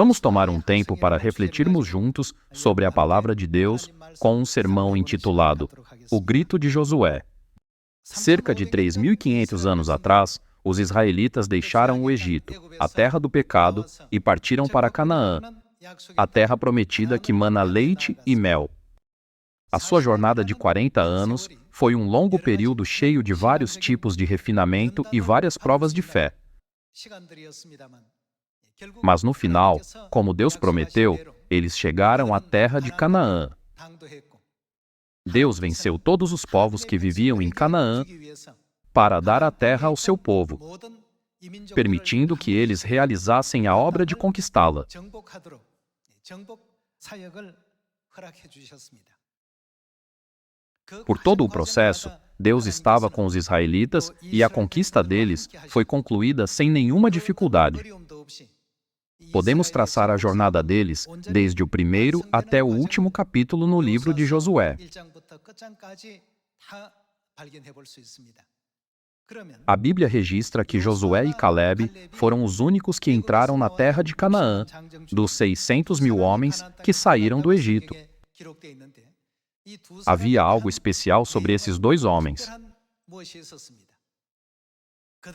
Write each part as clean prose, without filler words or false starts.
Vamos tomar um tempo para refletirmos juntos sobre a palavra de Deus com um sermão intitulado O Grito de Josué. Cerca de 3.500 anos atrás, os israelitas deixaram o Egito, a terra do pecado, e partiram para Canaã, a terra prometida que mana leite e mel. A sua jornada de 40 anos foi um longo período cheio de vários tipos de refinamento e várias provas de fé. Mas no final, como Deus prometeu, eles chegaram à terra de Canaã. Deus venceu todos os povos que viviam em Canaã para dar a terra ao seu povo, permitindo que eles realizassem a obra de conquistá-la. Por todo o processo, Deus estava com os israelitas e a conquista deles foi concluída sem nenhuma dificuldade. Podemos traçar a jornada deles desde o primeiro até o último capítulo no livro de Josué. A Bíblia registra que Josué e Caleb foram os únicos que entraram na terra de Canaã, dos 600.000 homens que saíram do Egito. Havia algo especial sobre esses dois homens.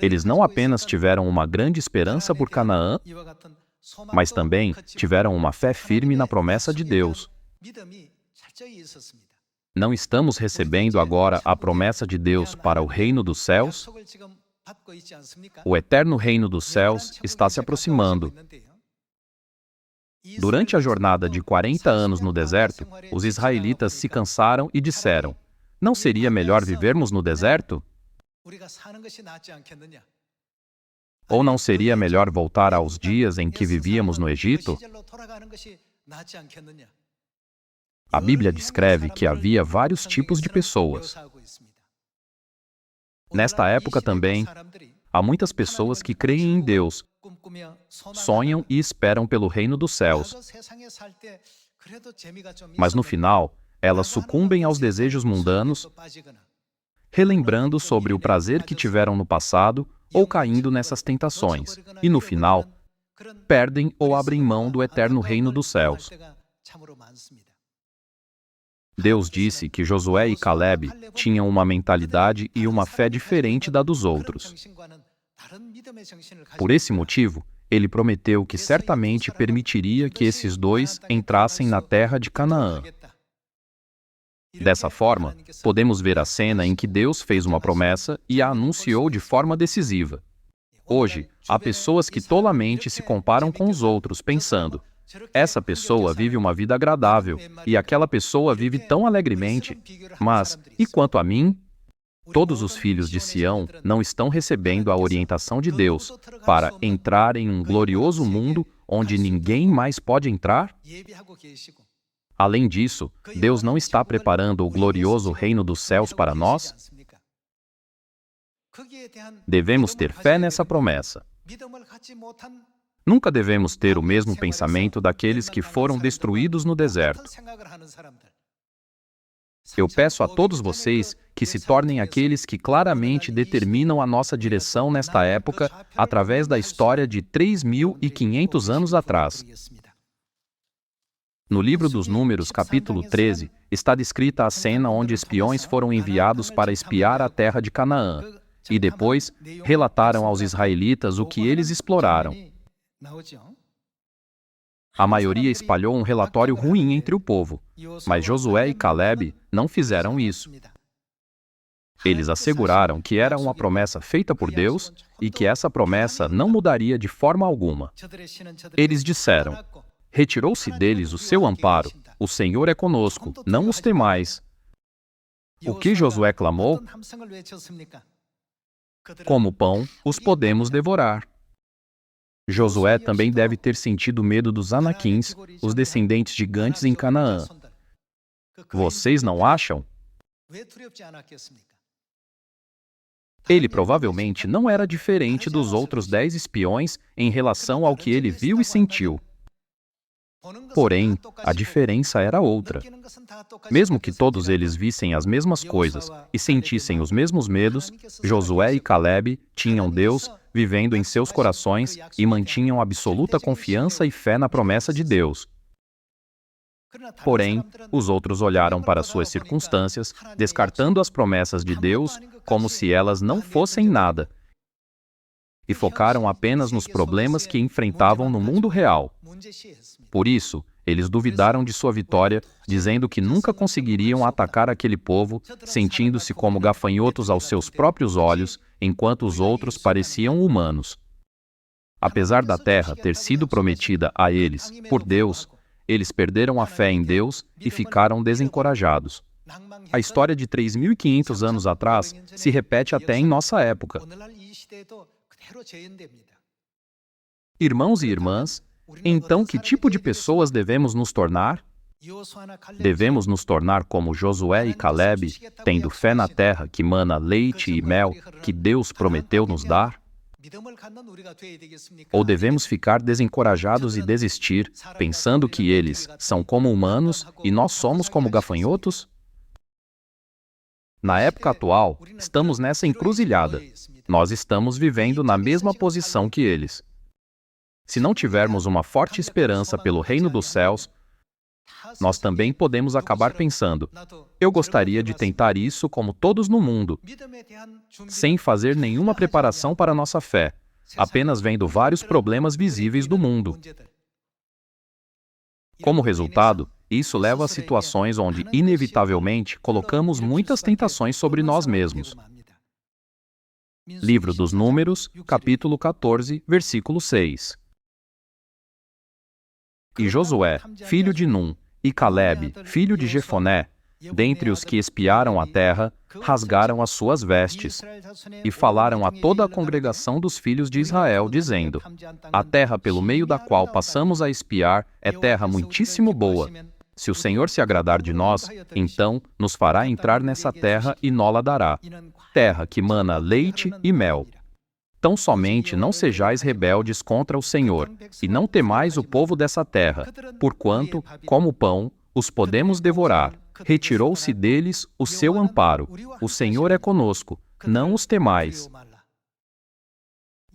Eles não apenas tiveram uma grande esperança por Canaã, mas também tiveram uma fé firme na promessa de Deus. Não estamos recebendo agora a promessa de Deus para o reino dos céus? O eterno reino dos céus está se aproximando. Durante a jornada de 40 anos no deserto, os israelitas se cansaram e disseram: não seria melhor vivermos no deserto? Ou não seria melhor voltar aos dias em que vivíamos no Egito? A Bíblia descreve que havia vários tipos de pessoas. Nesta época também, há muitas pessoas que creem em Deus, sonham e esperam pelo reino dos céus. Mas no final, elas sucumbem aos desejos mundanos, relembrando sobre o prazer que tiveram no passado ou caindo nessas tentações, e no final, perdem ou abrem mão do eterno reino dos céus. Deus disse que Josué e Caleb tinham uma mentalidade e uma fé diferente da dos outros. Por esse motivo, ele prometeu que certamente permitiria que esses dois entrassem na terra de Canaã. Dessa forma, podemos ver a cena em que Deus fez uma promessa e a anunciou de forma decisiva. Hoje, há pessoas que tolamente se comparam com os outros, pensando: essa pessoa vive uma vida agradável e aquela pessoa vive tão alegremente, mas, e quanto a mim? Todos os filhos de Sião não estão recebendo a orientação de Deus para entrar em um glorioso mundo onde ninguém mais pode entrar? Além disso, Deus não está preparando o glorioso reino dos céus para nós? Devemos ter fé nessa promessa. Nunca devemos ter o mesmo pensamento daqueles que foram destruídos no deserto. Eu peço a todos vocês que se tornem aqueles que claramente determinam a nossa direção nesta época através da história de 3.500 anos atrás. No livro dos Números, capítulo 13, está descrita a cena onde espiões foram enviados para espiar a terra de Canaã, e depois relataram aos israelitas o que eles exploraram. A maioria espalhou um relatório ruim entre o povo, mas Josué e Caleb não fizeram isso. Eles asseguraram que era uma promessa feita por Deus e que essa promessa não mudaria de forma alguma. Eles disseram: retirou-se deles o seu amparo, o Senhor é conosco, não os temais. O que Josué clamou? Como pão, os podemos devorar. Josué também deve ter sentido medo dos Anaquins, os descendentes gigantes em Canaã. Vocês não acham? Ele provavelmente não era diferente dos outros 10 espiões em relação ao que ele viu e sentiu. Porém, a diferença era outra. Mesmo que todos eles vissem as mesmas coisas e sentissem os mesmos medos, Josué e Caleb tinham Deus vivendo em seus corações e mantinham absoluta confiança e fé na promessa de Deus. Porém, os outros olharam para suas circunstâncias, descartando as promessas de Deus como se elas não fossem nada, e focaram apenas nos problemas que enfrentavam no mundo real. Por isso, eles duvidaram de sua vitória, dizendo que nunca conseguiriam atacar aquele povo, sentindo-se como gafanhotos aos seus próprios olhos, enquanto os outros pareciam humanos. Apesar da terra ter sido prometida a eles por Deus, eles perderam a fé em Deus e ficaram desencorajados. A história de 3.500 anos atrás se repete até em nossa época. Irmãos e irmãs, então que tipo de pessoas devemos nos tornar? Devemos nos tornar como Josué e Calebe, tendo fé na terra que mana leite e mel, que Deus prometeu nos dar? Ou devemos ficar desencorajados e desistir, pensando que eles são como humanos e nós somos como gafanhotos? Na época atual, estamos nessa encruzilhada. Nós estamos vivendo na mesma posição que eles. Se não tivermos uma forte esperança pelo reino dos céus, nós também podemos acabar pensando: eu gostaria de tentar isso como todos no mundo, sem fazer nenhuma preparação para nossa fé, apenas vendo vários problemas visíveis do mundo. Como resultado, isso leva a situações onde, inevitavelmente, colocamos muitas tentações sobre nós mesmos. Livro dos Números, capítulo 14, versículo 6. E Josué, filho de Num, e Calebe, filho de Jefoné, dentre os que espiaram a terra, rasgaram as suas vestes, e falaram a toda a congregação dos filhos de Israel, dizendo: a terra pelo meio da qual passamos a espiar é terra muitíssimo boa. Se o Senhor se agradar de nós, então nos fará entrar nessa terra e nó-la dará, terra que mana leite e mel. Tão somente não sejais rebeldes contra o Senhor, e não temais o povo dessa terra, porquanto, como pão, os podemos devorar. Retirou-se deles o seu amparo. O Senhor é conosco, não os temais.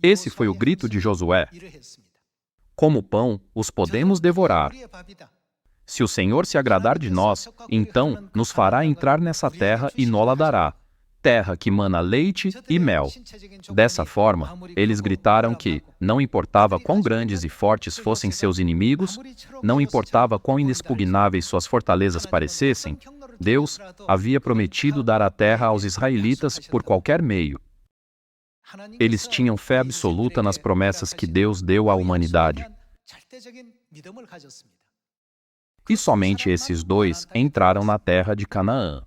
Esse foi o grito de Josué. Como pão, os podemos devorar. Se o Senhor se agradar de nós, então nos fará entrar nessa terra e nó-la dará, terra que mana leite e mel. Dessa forma, eles gritaram que, não importava quão grandes e fortes fossem seus inimigos, não importava quão inexpugnáveis suas fortalezas parecessem, Deus havia prometido dar a terra aos israelitas por qualquer meio. Eles tinham fé absoluta nas promessas que Deus deu à humanidade. E somente esses dois entraram na terra de Canaã.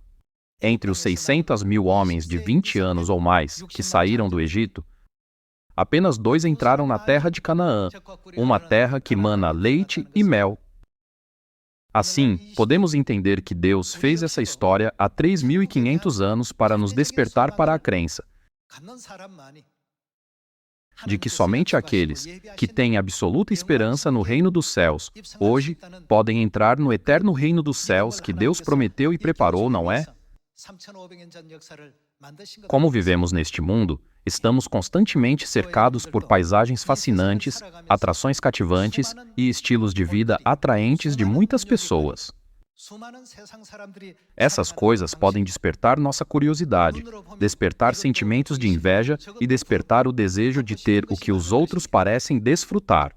Entre os 600.000 homens de 20 anos ou mais que saíram do Egito, apenas 2 entraram na terra de Canaã, uma terra que mana leite e mel. Assim, podemos entender que Deus fez essa história há 3.500 anos para nos despertar para a crença de que somente aqueles que têm absoluta esperança no reino dos céus, hoje, podem entrar no eterno reino dos céus que Deus prometeu e preparou, não é? Como vivemos neste mundo, estamos constantemente cercados por paisagens fascinantes, atrações cativantes e estilos de vida atraentes de muitas pessoas. Essas coisas podem despertar nossa curiosidade, despertar sentimentos de inveja e despertar o desejo de ter o que os outros parecem desfrutar.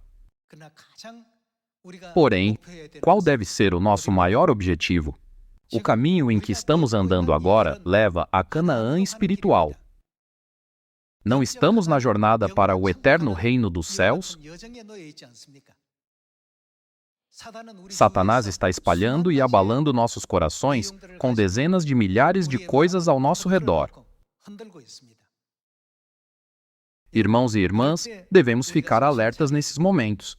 Porém, qual deve ser o nosso maior objetivo? O caminho em que estamos andando agora leva a Canaã espiritual. Não estamos na jornada para o eterno reino dos céus? Satanás está espalhando e abalando nossos corações com dezenas de milhares de coisas ao nosso redor. Irmãos e irmãs, devemos ficar alertas nesses momentos.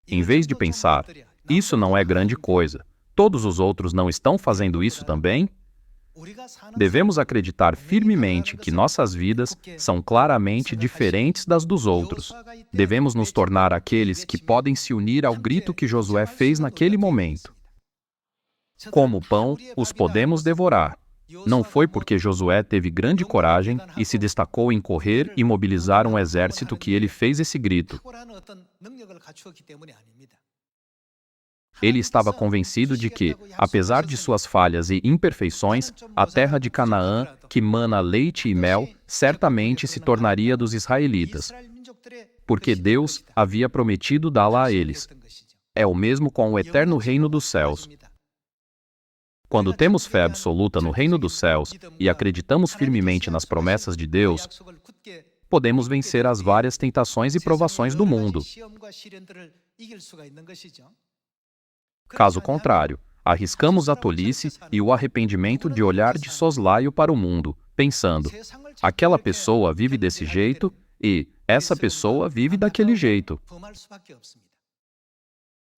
Em vez de pensar, isso não é grande coisa, todos os outros não estão fazendo isso também? Devemos acreditar firmemente que nossas vidas são claramente diferentes das dos outros. Devemos nos tornar aqueles que podem se unir ao grito que Josué fez naquele momento. Como pão, os podemos devorar. Não foi porque Josué teve grande coragem e se destacou em correr e mobilizar um exército que ele fez esse grito. Ele estava convencido de que, apesar de suas falhas e imperfeições, a terra de Canaã, que mana leite e mel, certamente se tornaria dos israelitas, porque Deus havia prometido dá-la a eles. É o mesmo com o eterno reino dos céus. Quando temos fé absoluta no reino dos céus e acreditamos firmemente nas promessas de Deus, podemos vencer as várias tentações e provações do mundo. Caso contrário, arriscamos a tolice e o arrependimento de olhar de soslaio para o mundo, pensando: aquela pessoa vive desse jeito e essa pessoa vive daquele jeito.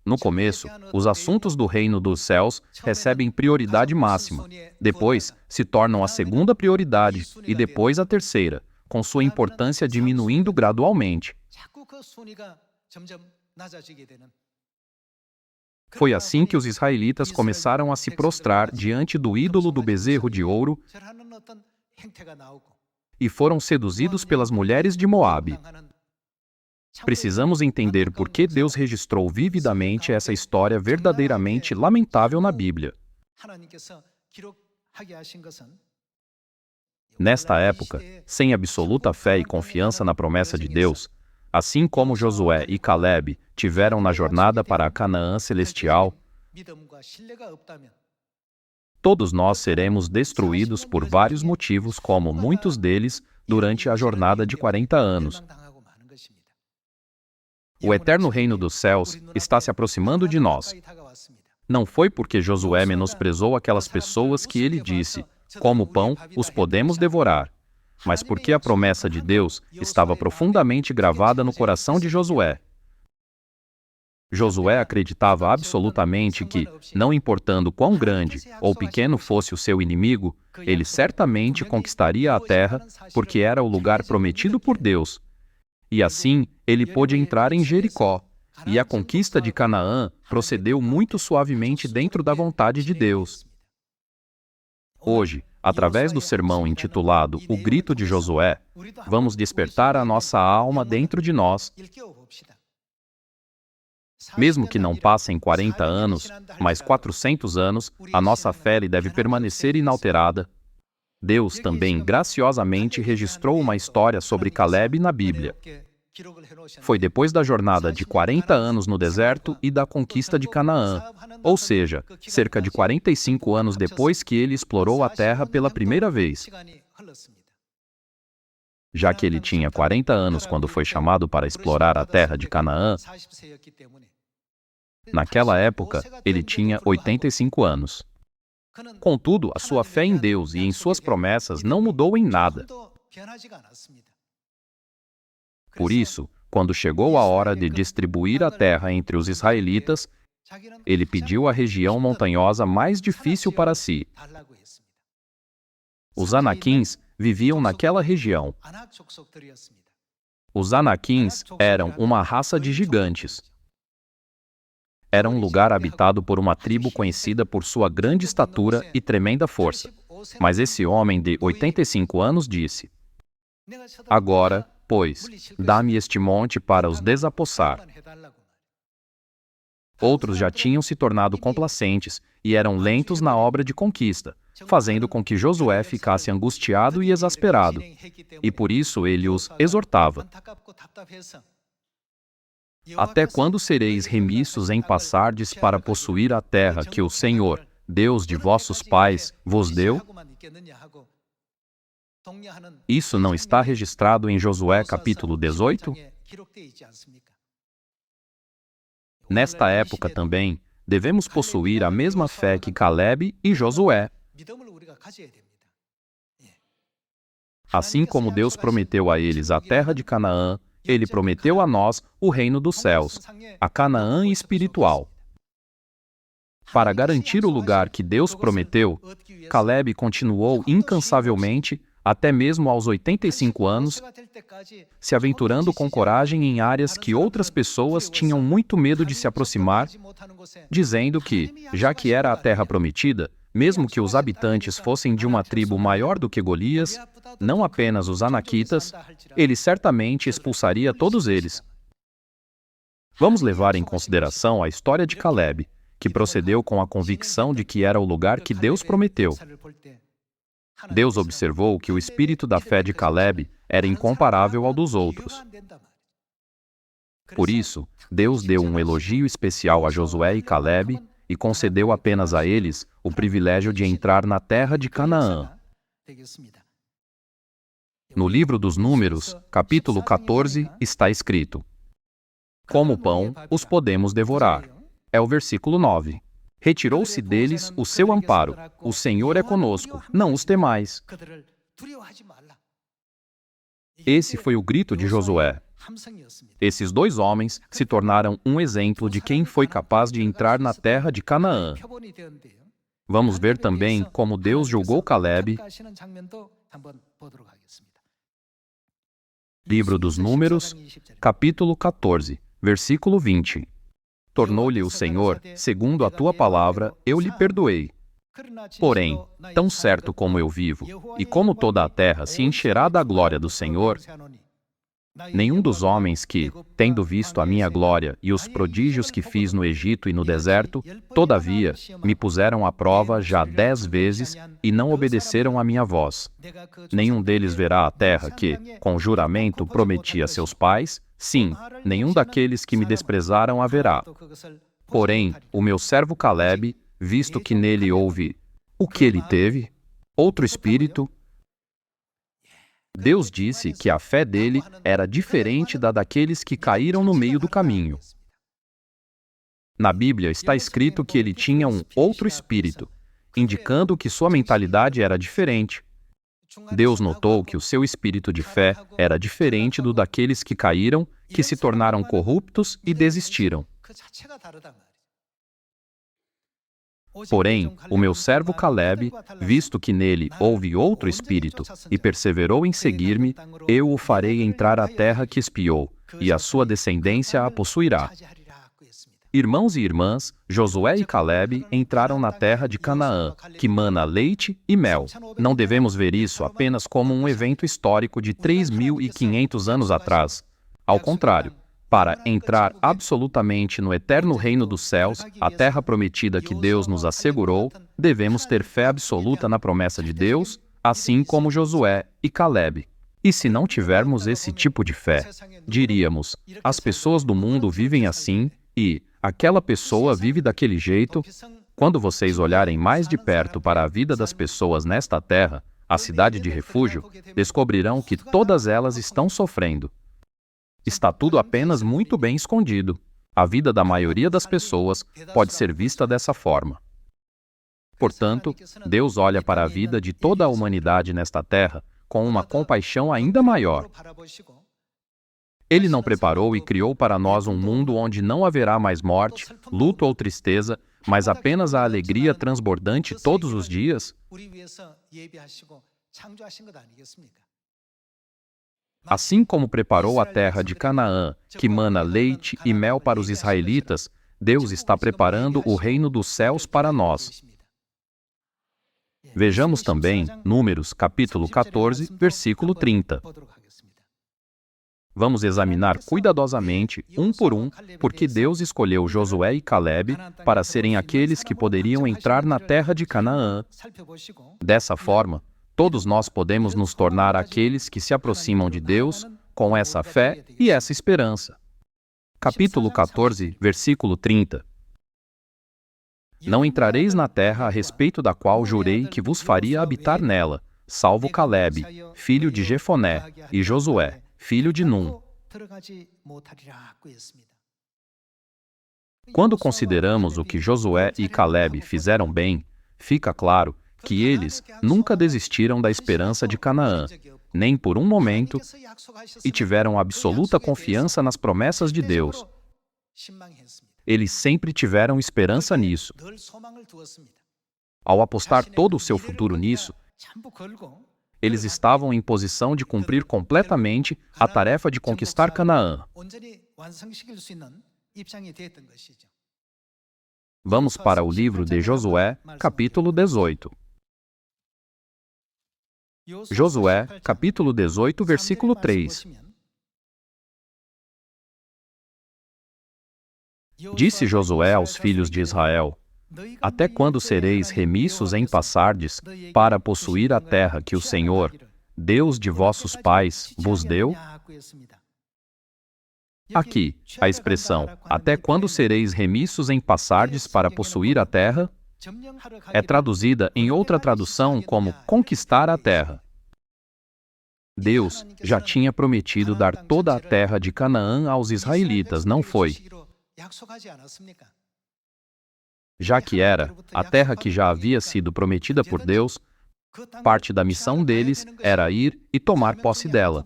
No começo, os assuntos do reino dos céus recebem prioridade máxima. Depois, se tornam a segunda prioridade e depois a terceira, com sua importância diminuindo gradualmente. Foi assim que os israelitas começaram a se prostrar diante do ídolo do bezerro de ouro e foram seduzidos pelas mulheres de Moabe. Precisamos entender por que Deus registrou vividamente essa história verdadeiramente lamentável na Bíblia. Nesta época, sem absoluta fé e confiança na promessa de Deus, assim como Josué e Caleb tiveram na jornada para a Canaã celestial, todos nós seremos destruídos por vários motivos, como muitos deles durante a jornada de 40 anos. O eterno reino dos céus está se aproximando de nós. Não foi porque Josué menosprezou aquelas pessoas que ele disse: como pão, os podemos devorar. Mas porque a promessa de Deus estava profundamente gravada no coração de Josué. Josué acreditava absolutamente que, não importando quão grande ou pequeno fosse o seu inimigo, ele certamente conquistaria a terra, porque era o lugar prometido por Deus. E assim, ele pôde entrar em Jericó, e a conquista de Canaã procedeu muito suavemente dentro da vontade de Deus. Hoje, através do sermão intitulado O Grito de Josué, vamos despertar a nossa alma dentro de nós. Mesmo que não passem 40 anos, mas 400 anos, a nossa fé deve permanecer inalterada. Deus também graciosamente registrou uma história sobre Caleb na Bíblia. Foi depois da jornada de 40 anos no deserto e da conquista de Canaã, ou seja, cerca de 45 anos depois que ele explorou a terra pela primeira vez. Já que ele tinha 40 anos quando foi chamado para explorar a terra de Canaã, naquela época ele tinha 85 anos. Contudo, a sua fé em Deus e em suas promessas não mudou em nada. Por isso, quando chegou a hora de distribuir a terra entre os israelitas, ele pediu a região montanhosa mais difícil para si. Os Anaquins viviam naquela região. Os Anaquins eram uma raça de gigantes. Era um lugar habitado por uma tribo conhecida por sua grande estatura e tremenda força. Mas esse homem de 85 anos disse: agora, pois, dá-me este monte para os desapossar. Outros já tinham se tornado complacentes e eram lentos na obra de conquista, fazendo com que Josué ficasse angustiado e exasperado. E por isso ele os exortava: até quando sereis remissos em passardes para possuir a terra que o Senhor, Deus de vossos pais, vos deu? Isso não está registrado em Josué capítulo 18? Nesta época também, devemos possuir a mesma fé que Caleb e Josué. Assim como Deus prometeu a eles a terra de Canaã, Ele prometeu a nós o reino dos céus, a Canaã espiritual. Para garantir o lugar que Deus prometeu, Caleb continuou incansavelmente, até mesmo aos 85 anos, se aventurando com coragem em áreas que outras pessoas tinham muito medo de se aproximar, dizendo que, já que era a terra prometida, Mesmo que os habitantes fossem de uma tribo maior do que Golias, não apenas os anaquitas, ele certamente expulsaria todos eles. Vamos levar em consideração a história de Caleb, que procedeu com a convicção de que era o lugar que Deus prometeu. Deus observou que o espírito da fé de Caleb era incomparável ao dos outros. Por isso, Deus deu um elogio especial a Josué e Caleb e concedeu apenas a eles o privilégio de entrar na terra de Canaã. No livro dos Números, capítulo 14, está escrito: Como pão, os podemos devorar. É o versículo 9. Retirou-se deles o seu amparo. O Senhor é conosco, não os temais. Esse foi o grito de Josué. Esses dois homens se tornaram um exemplo de quem foi capaz de entrar na terra de Canaã. Vamos ver também como Deus julgou Caleb. Livro dos Números, capítulo 14, versículo 20. Tornou-lhe o Senhor, segundo a tua palavra, eu lhe perdoei. Porém, tão certo como eu vivo, e como toda a terra se encherá da glória do Senhor, nenhum dos homens que, tendo visto a minha glória e os prodígios que fiz no Egito e no deserto, todavia, me puseram à prova já 10 vezes e não obedeceram à minha voz. Nenhum deles verá a terra que, com juramento, prometi a seus pais, sim, nenhum daqueles que me desprezaram a verá. Porém, o meu servo Caleb, visto que nele houve o que ele teve, outro espírito, Deus disse que a fé dele era diferente da daqueles que caíram no meio do caminho. Na Bíblia está escrito que ele tinha um outro espírito, indicando que sua mentalidade era diferente. Deus notou que o seu espírito de fé era diferente do daqueles que caíram, que se tornaram corruptos e desistiram. Porém, o meu servo Caleb, visto que nele houve outro espírito, e perseverou em seguir-me, eu o farei entrar à terra que espiou, e a sua descendência a possuirá. Irmãos e irmãs, Josué e Caleb entraram na terra de Canaã, que mana leite e mel. Não devemos ver isso apenas como um evento histórico de 3.500 anos atrás. Ao contrário, para entrar absolutamente no eterno reino dos céus, a terra prometida que Deus nos assegurou, devemos ter fé absoluta na promessa de Deus, assim como Josué e Caleb. E se não tivermos esse tipo de fé, diríamos, as pessoas do mundo vivem assim e aquela pessoa vive daquele jeito. Quando vocês olharem mais de perto para a vida das pessoas nesta terra, a cidade de refúgio, descobrirão que todas elas estão sofrendo. Está tudo apenas muito bem escondido. A vida da maioria das pessoas pode ser vista dessa forma. Portanto, Deus olha para a vida de toda a humanidade nesta terra com uma compaixão ainda maior. Ele não preparou e criou para nós um mundo onde não haverá mais morte, luto ou tristeza, mas apenas a alegria transbordante todos os dias? Assim como preparou a terra de Canaã, que mana leite e mel para os israelitas, Deus está preparando o reino dos céus para nós. Vejamos também Números, capítulo 14, versículo 30. Vamos examinar cuidadosamente, um por um, porque Deus escolheu Josué e Caleb para serem aqueles que poderiam entrar na terra de Canaã. Dessa forma, todos nós podemos nos tornar aqueles que se aproximam de Deus com essa fé e essa esperança. Capítulo 14, versículo 30. Não entrareis na terra a respeito da qual jurei que vos faria habitar nela, salvo Caleb, filho de Jefoné, e Josué, filho de Num. Quando consideramos o que Josué e Caleb fizeram bem, fica claro que eles nunca desistiram da esperança de Canaã, nem por um momento, e tiveram absoluta confiança nas promessas de Deus. Eles sempre tiveram esperança nisso. Ao apostar todo o seu futuro nisso, eles estavam em posição de cumprir completamente a tarefa de conquistar Canaã. Vamos para o livro de Josué, capítulo 18. Josué, capítulo 18, versículo 3. Disse Josué aos filhos de Israel: Até quando sereis remissos em passardes para possuir a terra que o Senhor, Deus de vossos pais, vos deu? Aqui, a expressão, até quando sereis remissos em passardes para possuir a terra, é traduzida em outra tradução como conquistar a terra. Deus já tinha prometido dar toda a terra de Canaã aos israelitas, não foi? Já que era a terra que já havia sido prometida por Deus, parte da missão deles era ir e tomar posse dela.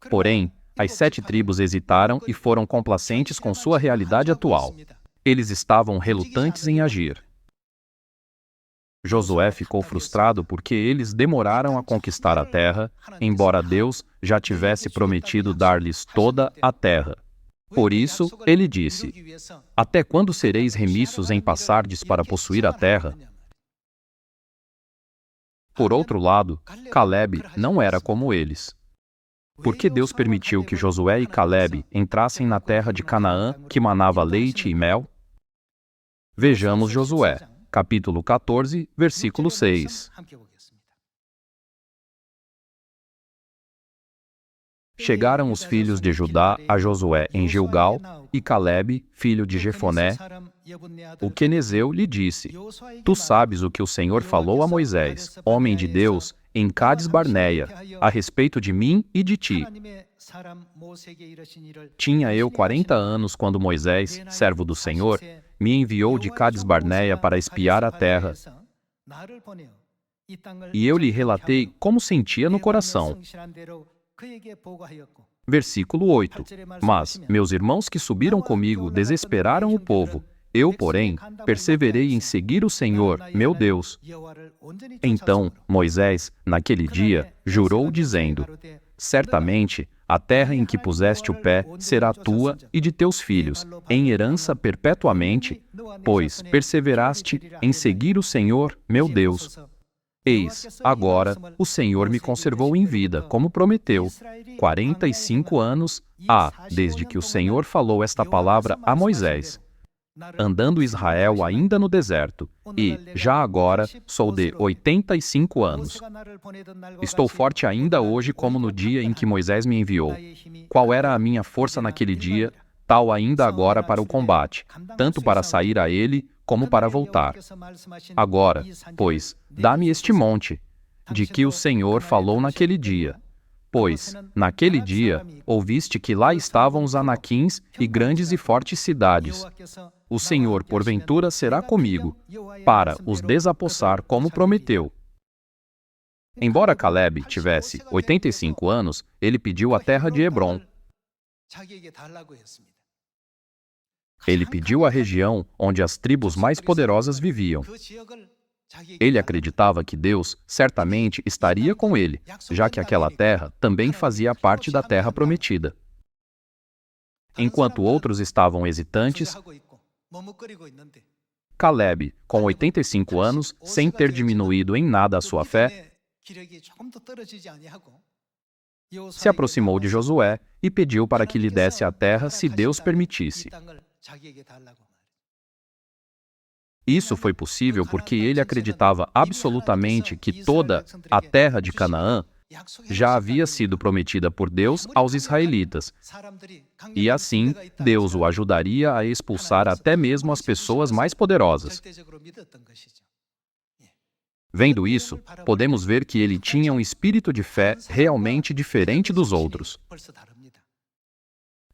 Porém, as 7 tribos hesitaram e foram complacentes com sua realidade atual. Eles estavam relutantes em agir. Josué ficou frustrado porque eles demoraram a conquistar a terra, embora Deus já tivesse prometido dar-lhes toda a terra. Por isso, ele disse: Até quando sereis remissos em passardes para possuir a terra? Por outro lado, Calebe não era como eles. Por que Deus permitiu que Josué e Calebe entrassem na terra de Canaã, que manava leite e mel? Vejamos Josué, capítulo 14, versículo 6. Chegaram os filhos de Judá a Josué em Gilgal, e Calebe, filho de Jefoné, o quenezeu, lhe disse: Tu sabes o que o Senhor falou a Moisés, homem de Deus, em Cades-Barneia, a respeito de mim e de ti. Tinha eu 40 anos quando Moisés, servo do Senhor, me enviou de Cades-Barneia para espiar a terra. E eu lhe relatei como sentia no coração. Versículo 8. Mas meus irmãos que subiram comigo desesperaram o povo. Eu, porém, perseverei em seguir o Senhor, meu Deus. Então Moisés, naquele dia, jurou dizendo: Certamente, a terra em que puseste o pé será tua e de teus filhos, em herança perpetuamente, pois perseveraste em seguir o Senhor, meu Deus. Eis, agora, o Senhor me conservou em vida, como prometeu, 45 anos desde que o Senhor falou esta palavra a Moisés, andando Israel ainda no deserto, e, já agora, sou de 85 anos. Estou forte ainda hoje como no dia em que Moisés me enviou. Qual era a minha força naquele dia, tal ainda agora para o combate, tanto para sair a ele, como para voltar. Agora, pois, dá-me este monte, de que o Senhor falou naquele dia. Pois, naquele dia, ouviste que lá estavam os anaquins e grandes e fortes cidades. O Senhor, porventura, será comigo, para os desapossar como prometeu. Embora Calebe tivesse 85 anos, ele pediu a terra de Hebrom. Ele pediu a região onde as tribos mais poderosas viviam. Ele acreditava que Deus certamente estaria com ele, já que aquela terra também fazia parte da terra prometida. Enquanto outros estavam hesitantes, Calebe, com 85 anos, sem ter diminuído em nada a sua fé, se aproximou de Josué e pediu para que lhe desse a terra se Deus permitisse. Isso foi possível porque ele acreditava absolutamente que toda a terra de Canaã já havia sido prometida por Deus aos israelitas, e assim Deus o ajudaria a expulsar até mesmo as pessoas mais poderosas. Vendo isso, podemos ver que ele tinha um espírito de fé realmente diferente dos outros.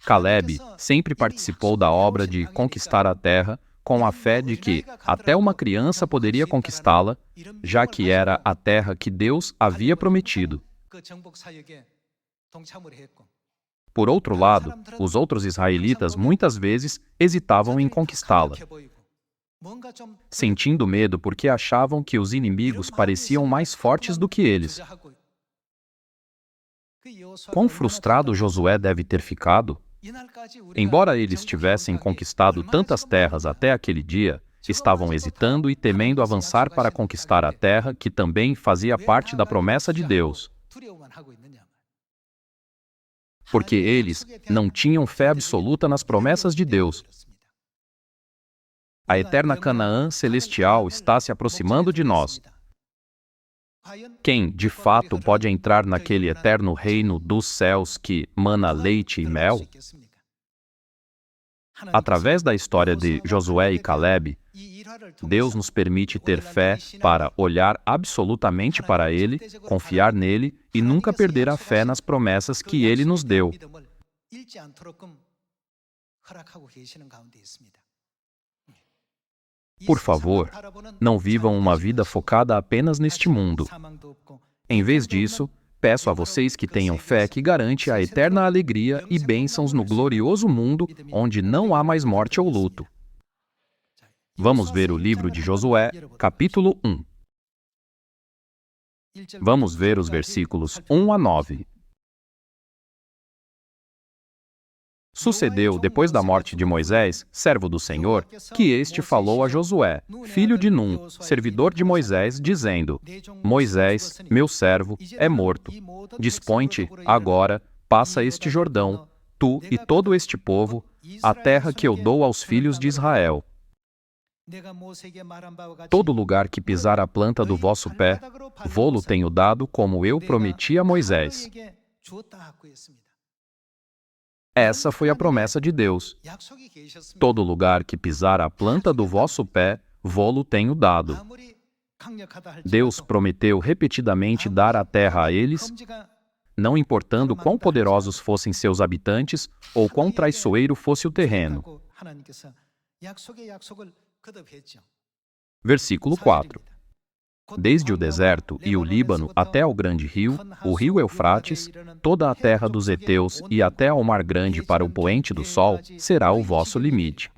Calebe sempre participou da obra de conquistar a terra com a fé de que até uma criança poderia conquistá-la, já que era a terra que Deus havia prometido. Por outro lado, os outros israelitas muitas vezes hesitavam em conquistá-la, sentindo medo porque achavam que os inimigos pareciam mais fortes do que eles. Quão frustrado Josué deve ter ficado? Embora eles tivessem conquistado tantas terras até aquele dia, estavam hesitando e temendo avançar para conquistar a terra que também fazia parte da promessa de Deus, porque eles não tinham fé absoluta nas promessas de Deus. A eterna Canaã celestial está se aproximando de nós. Quem, de fato, pode entrar naquele eterno reino dos céus que mana leite e mel? Através da história de Josué e Caleb, Deus nos permite ter fé para olhar absolutamente para Ele, confiar nele e nunca perder a fé nas promessas que Ele nos deu. Por favor, não vivam uma vida focada apenas neste mundo. Em vez disso, peço a vocês que tenham fé que garante a eterna alegria e bênçãos no glorioso mundo onde não há mais morte ou luto. Vamos ver o livro de Josué, capítulo 1. Vamos ver os versículos 1 a 9. Sucedeu, depois da morte de Moisés, servo do Senhor, que este falou a Josué, filho de Num, servidor de Moisés, dizendo: Moisés, meu servo, é morto. Dispõe-te, agora, passa este Jordão, tu e todo este povo, a terra que eu dou aos filhos de Israel. Todo lugar que pisar a planta do vosso pé, vô-lo tenho dado como eu prometi a Moisés. Essa foi a promessa de Deus. Todo lugar que pisar a planta do vosso pé, vô-lo tenho dado. Deus prometeu repetidamente dar a terra a eles, não importando quão poderosos fossem seus habitantes ou quão traiçoeiro fosse o terreno. Versículo 4. Desde o deserto e o Líbano até ao grande rio, o rio Eufrates, toda a terra dos heteus e até ao mar grande para o poente do sol, será o vosso limite.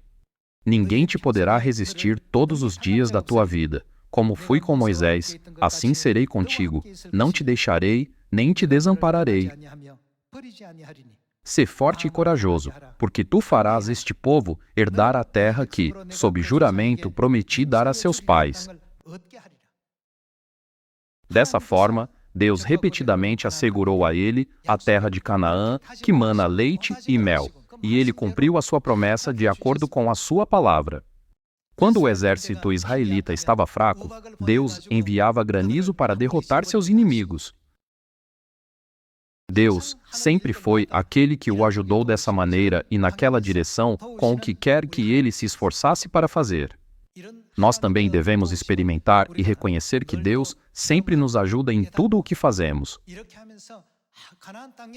Ninguém te poderá resistir todos os dias da tua vida. Como fui com Moisés, assim serei contigo. Não te deixarei, nem te desampararei. Sê forte e corajoso, porque tu farás este povo herdar a terra que, sob juramento, prometi dar a seus pais. Dessa forma, Deus repetidamente assegurou a ele a terra de Canaã, que mana leite e mel, e ele cumpriu a sua promessa de acordo com a sua palavra. Quando o exército israelita estava fraco, Deus enviava granizo para derrotar seus inimigos. Deus sempre foi aquele que o ajudou dessa maneira e naquela direção com o que quer que ele se esforçasse para fazer. Nós também devemos experimentar e reconhecer que Deus sempre nos ajuda em tudo o que fazemos.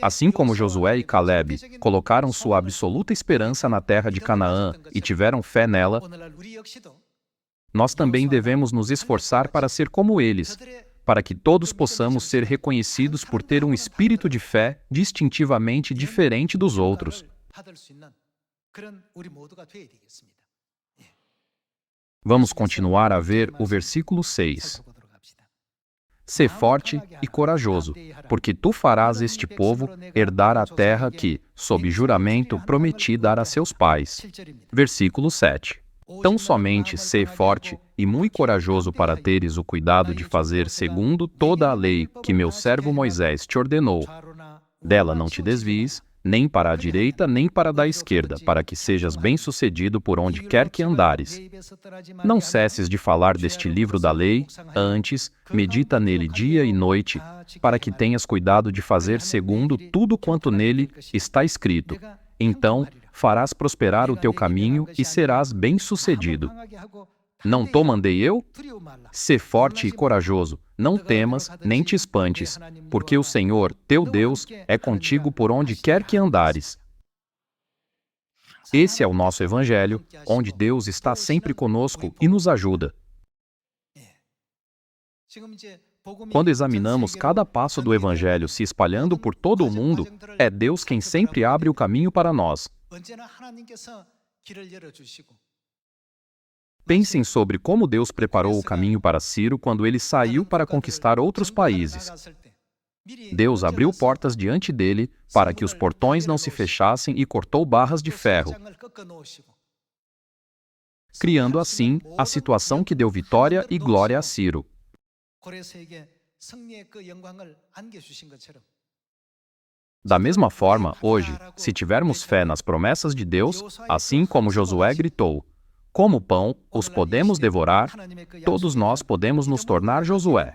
Assim como Josué e Caleb colocaram sua absoluta esperança na terra de Canaã e tiveram fé nela, nós também devemos nos esforçar para ser como eles, para que todos possamos ser reconhecidos por ter um espírito de fé distintivamente diferente dos outros. Vamos continuar a ver o versículo 6. Sê forte e corajoso, porque tu farás este povo herdar a terra que, sob juramento, prometi dar a seus pais. Versículo 7. Tão somente sê forte e muito corajoso para teres o cuidado de fazer segundo toda a lei que meu servo Moisés te ordenou. Dela não te desvies, nem para a direita, nem para a da esquerda, para que sejas bem-sucedido por onde quer que andares. Não cesses de falar deste livro da lei, antes, medita nele dia e noite, para que tenhas cuidado de fazer segundo tudo quanto nele está escrito. Então, farás prosperar o teu caminho e serás bem-sucedido. Não te mandei eu? Sê forte e corajoso, não temas, nem te espantes, porque o Senhor, teu Deus, é contigo por onde quer que andares. Esse é o nosso Evangelho, onde Deus está sempre conosco e nos ajuda. Quando examinamos cada passo do Evangelho se espalhando por todo o mundo, é Deus quem sempre abre o caminho para nós. Pensem sobre como Deus preparou o caminho para Ciro quando ele saiu para conquistar outros países. Deus abriu portas diante dele para que os portões não se fechassem e cortou barras de ferro, criando assim a situação que deu vitória e glória a Ciro. Da mesma forma, hoje, se tivermos fé nas promessas de Deus, assim como Josué gritou, como pão, os podemos devorar, todos nós podemos nos tornar Josué.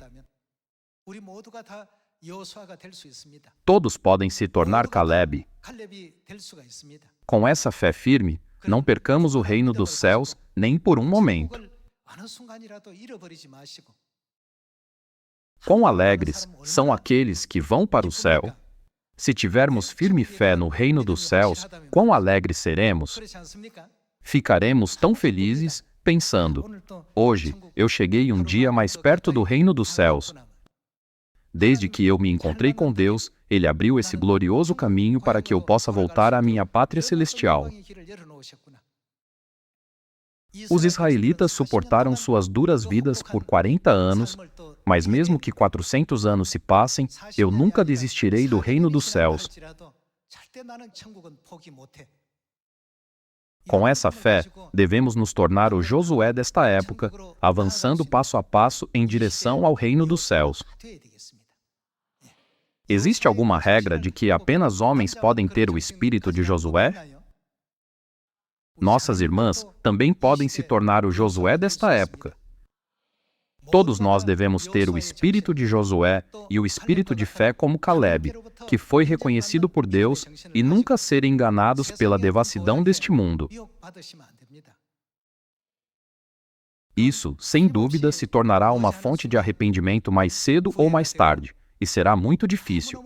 Todos podem se tornar Calebe. Com essa fé firme, não percamos o reino dos céus nem por um momento. Quão alegres são aqueles que vão para o céu! Se tivermos firme fé no reino dos céus, quão alegres seremos! Ficaremos tão felizes pensando, hoje eu cheguei um dia mais perto do reino dos céus. Desde que eu me encontrei com Deus, Ele abriu esse glorioso caminho para que eu possa voltar à minha pátria celestial. Os israelitas suportaram suas duras vidas por 40 anos, mas mesmo que 400 anos se passem, eu nunca desistirei do reino dos céus. Com essa fé, devemos nos tornar o Josué desta época, avançando passo a passo em direção ao reino dos céus. Existe alguma regra de que apenas homens podem ter o espírito de Josué? Nossas irmãs também podem se tornar o Josué desta época. Todos nós devemos ter o espírito de Josué e o espírito de fé como Calebe, que foi reconhecido por Deus, e nunca ser enganados pela devassidão deste mundo. Isso, sem dúvida, se tornará uma fonte de arrependimento mais cedo ou mais tarde, e será muito difícil.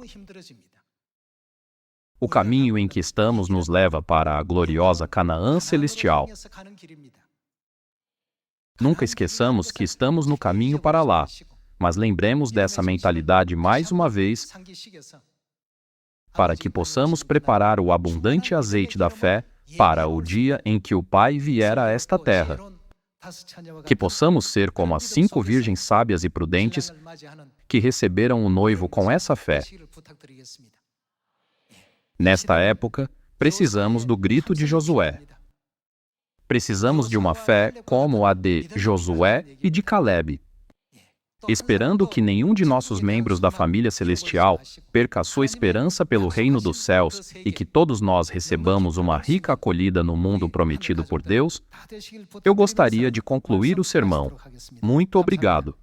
O caminho em que estamos nos leva para a gloriosa Canaã celestial. Nunca esqueçamos que estamos no caminho para lá, mas lembremos dessa mentalidade mais uma vez, para que possamos preparar o abundante azeite da fé para o dia em que o Pai vier a esta terra. Que possamos ser como as 5 virgens sábias e prudentes que receberam o noivo com essa fé. Nesta época, precisamos do grito de Josué. Precisamos de uma fé como a de Josué e de Calebe, esperando que nenhum de nossos membros da família celestial perca a sua esperança pelo reino dos céus e que todos nós recebamos uma rica acolhida no mundo prometido por Deus. Eu gostaria de concluir o sermão. Muito obrigado.